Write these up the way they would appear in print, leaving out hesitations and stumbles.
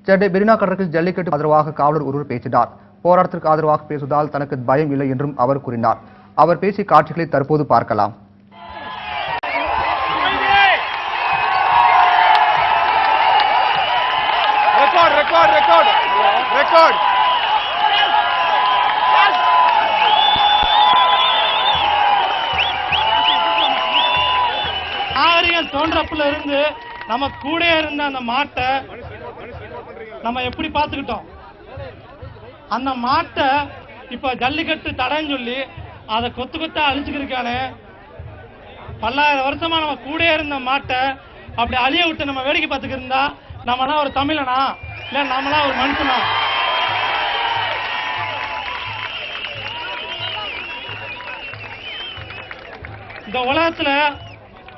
சென்னை மெரினா கடற்கரையில் ஜல்லிக்கட்டு ஆதரவாக காவலர் ஒருவர் பேசினார். போராட்டத்திற்கு ஆதரவாக பேசுவதால் தனக்கு பயம் இல்லை என்றும் அவர் கூறினார். அவர் பேசிய காட்சிகளை தற்போது பார்க்கலாம். தோன்றப்புல இருந்து நம்ம கூட இருந்த அந்த மாட்டை நம்ம எப்படி பார்த்துக்கிட்டோம். அந்த மாட்டை இப்ப ஜல்லிக்கட்டு தடைன்னு சொல்லி அதை கொத்து கொத்தா அழிச்சுக்கிருக்கானே. பல்லாயிரம் வருஷமா நம்ம கூட இருந்த மாட்டை அப்படி அழிய விட்டு நம்ம வேடிக்கை பார்த்துக்கிட்டு இருந்தா நம்மளாம் ஒரு தமிழனா இல்ல நம்மளாம் ஒரு மனுஷனா? இந்த உலகத்துல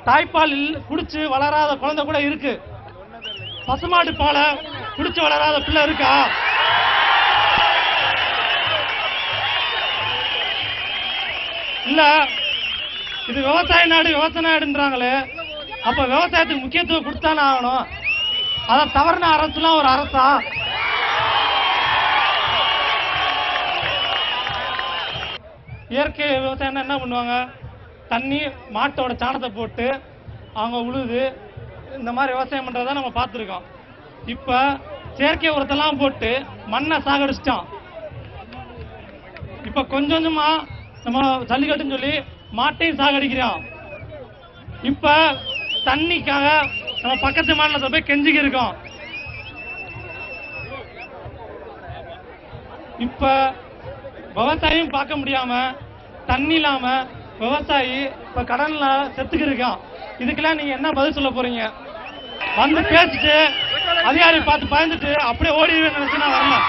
தாய்ப்பால் குடிச்சு வளராத குழந்தை கூட இருக்கு. பசுமாட்டு பாலை குடிச்சு வளராத பிள்ளை இருக்கா? இல்ல இது விவசாய நாடு விவசாய நாடுன்றாங்களே, அப்ப விவசாயத்துக்கு முக்கியத்துவம் கொடுத்தானே ஆகணும். அதை தவறுன அரசுலாம் ஒரு அரசா? இயற்கை விவசாயம் என்ன பண்ணுவாங்க? தண்ணி மாட்டோட சாணத்தை போட்டு அவங்க உழுது இந்த மாதிரி விவசாயம் பண்றதை நம்ம பார்த்துருக்கோம். இப்ப செயற்கை உரத்தெல்லாம் போட்டு மண்ணை சாகடிச்சிட்டோம். இப்ப கொஞ்சம் கொஞ்சமா நம்ம ஜல்லிக்கட்டுன்னு சொல்லி மாட்டையும் சாகடிக்கிறோம். இப்ப தண்ணிக்காக நம்ம பக்கத்து மாநிலத்தை போய் கெஞ்சிக்கி இருக்கோம். இப்ப விவசாயம் பார்க்க முடியாம தண்ணி இல்லாம விவசாயி இப்ப கடன்ல செத்துக்கு இருக்கான். இதுக்கெல்லாம் நீங்க என்ன பதில் சொல்ல போறீங்க? வந்து பேசிட்டு அதிகாரி பார்த்து பயந்துட்டு அப்படியே ஓடிடுவேன் நினைச்சு நான் வரல.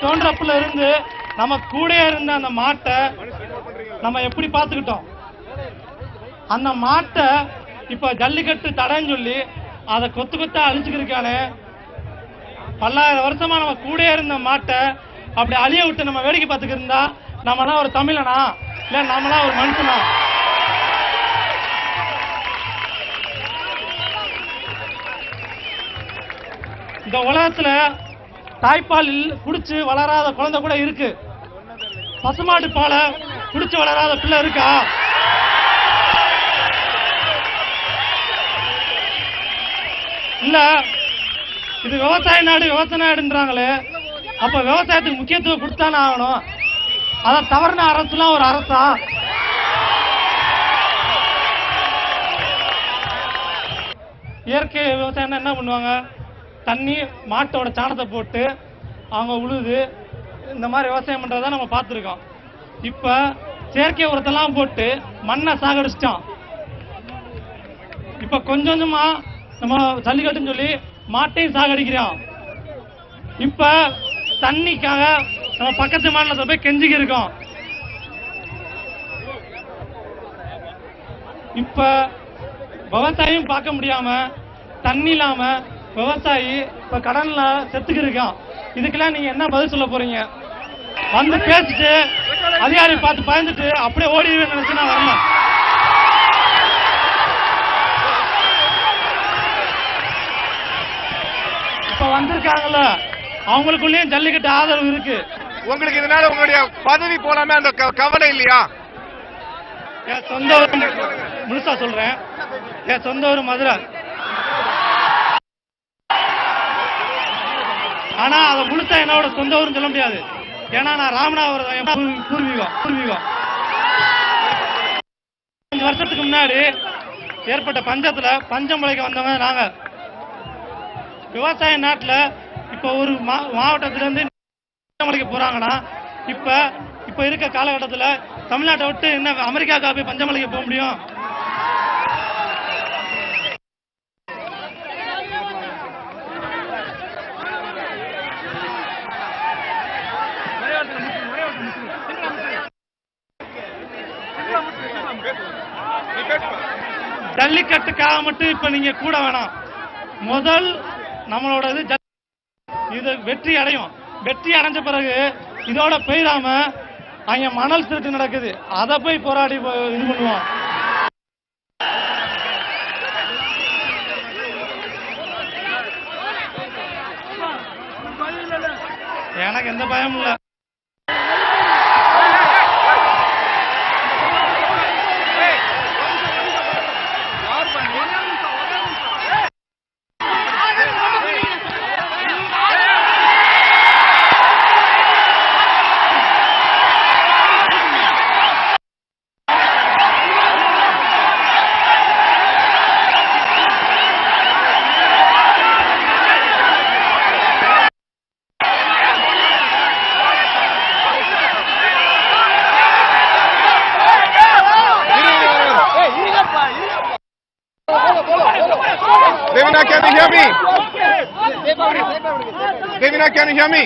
தோன்றப்புல இருந்து நம்ம கூட இருந்த அந்த மாட்டை நம்ம எப்படி பார்த்துக்கிட்டோம். அந்த மாட்டை இப்ப ஜல்லிக்கட்டு தடைன்னு சொல்லி அதை கொத்து கொத்தா அழிச்சுக்கிருக்கானே. பல்லாயிரம் வருஷமா நம்ம கூட இருந்த மாட்டை அப்படி அழிய விட்டு நம்ம வேடிக்கை பார்த்துக்கிட்டு இருந்தா நம்மளாம் ஒரு தமிழனா இல்ல நம்மளாம் ஒரு மனுஷனா? இந்த உலகத்துல தாய்ப்பால் குடிச்சு வளராத குழந்தை கூட இருக்கு. பசுமாட்டு பாலை குடிச்சு வளராத பிள்ளை இருக்கா? இல்ல இது விவசாய நாடு விவசாய நாடுன்றாங்களே, அப்ப விவசாயத்துக்கு முக்கியத்துவம் கொடுத்தானே ஆகணும். அதை தவறுன அரசுலாம் ஒரு அரசா? இயற்கை விவசாயம் என்ன பண்ணுவாங்க? தண்ணி மாட்டோட சாணத்தை போட்டு அவங்க உழுது இந்த மாதிரி விவசாயம் பண்றதை நம்ம பார்த்துருக்கோம். இப்ப செயற்கை உரத்தெல்லாம் போட்டு மண்ணை சாகடிச்சிட்டோம். இப்ப கொஞ்சம் கொஞ்சமா நம்ம ஜல்லிக்கட்டுன்னு சொல்லி மாட்டையும் சாகடிக்கிறோம். இப்ப தண்ணிக்காக நம்ம பக்கத்து மாநிலத்தை போய் கெஞ்சிக்கி இருக்கோம். இப்ப விவசாயம் பார்க்க முடியாம தண்ணி இல்லாம விவசாயி இப்ப கடன்ல செத்துக்கு இருக்கான். இதுக்கெல்லாம் நீங்க என்ன பதில் சொல்ல போறீங்க? வந்து பேசிட்டு அதிகாரி பார்த்து பயந்துட்டு அப்படியே ஓடிடுவேன் நினைச்சு நான் வரல. இப்ப வந்திருக்காங்கல்ல அவங்களுக்குள்ளேயும் ஜல்லிக்கட்டு ஆதரவு இருக்கு. உங்களுக்கு இதனால உங்களுடைய பதவி போலாமே அந்த கவலை இல்லையா? என் சொந்த ஊர் முழுசா சொல்றேன். என் சொந்த ஊர் மதுரை. ஆனா அதை முழுசா என்னோட சொந்த ஊர்னு சொல்ல முடியாது. ஏன்னா நான் ராமநாதபுரம் பூர்வீகம். 5 வருஷத்துக்கு முன்னாடி ஏற்பட்ட பஞ்சத்துல பஞ்சம் பிழைக்க வந்தவங்க நாங்க. விவசாய நாட்டுல இப்ப ஒரு மாவட்டத்துல இருந்து பஞ்சமலைக்கு போறாங்கன்னா இப்ப இருக்க காலகட்டத்துல தமிழ்நாட்டை விட்டு என்ன அமெரிக்காவுக்கு போய் பஞ்சமலைக்கு போக முடியும்? நீ பேசுப்பா. ஜல்லிக்கட்டுக்காக மட்டும் இப்ப நீங்க கூட வேணாம். முதல் நம்மளோட இது வெற்றி அடையும். வெற்றி அடைஞ்ச பிறகு இதோட போயிடாம அங்க மணல் திருட்டு நடக்குது, அதை போய் போராடி இது பண்ணுவோம். எனக்கு எந்த பயமும் இல்லை. Devina, can you hear me? Devina, can you hear me?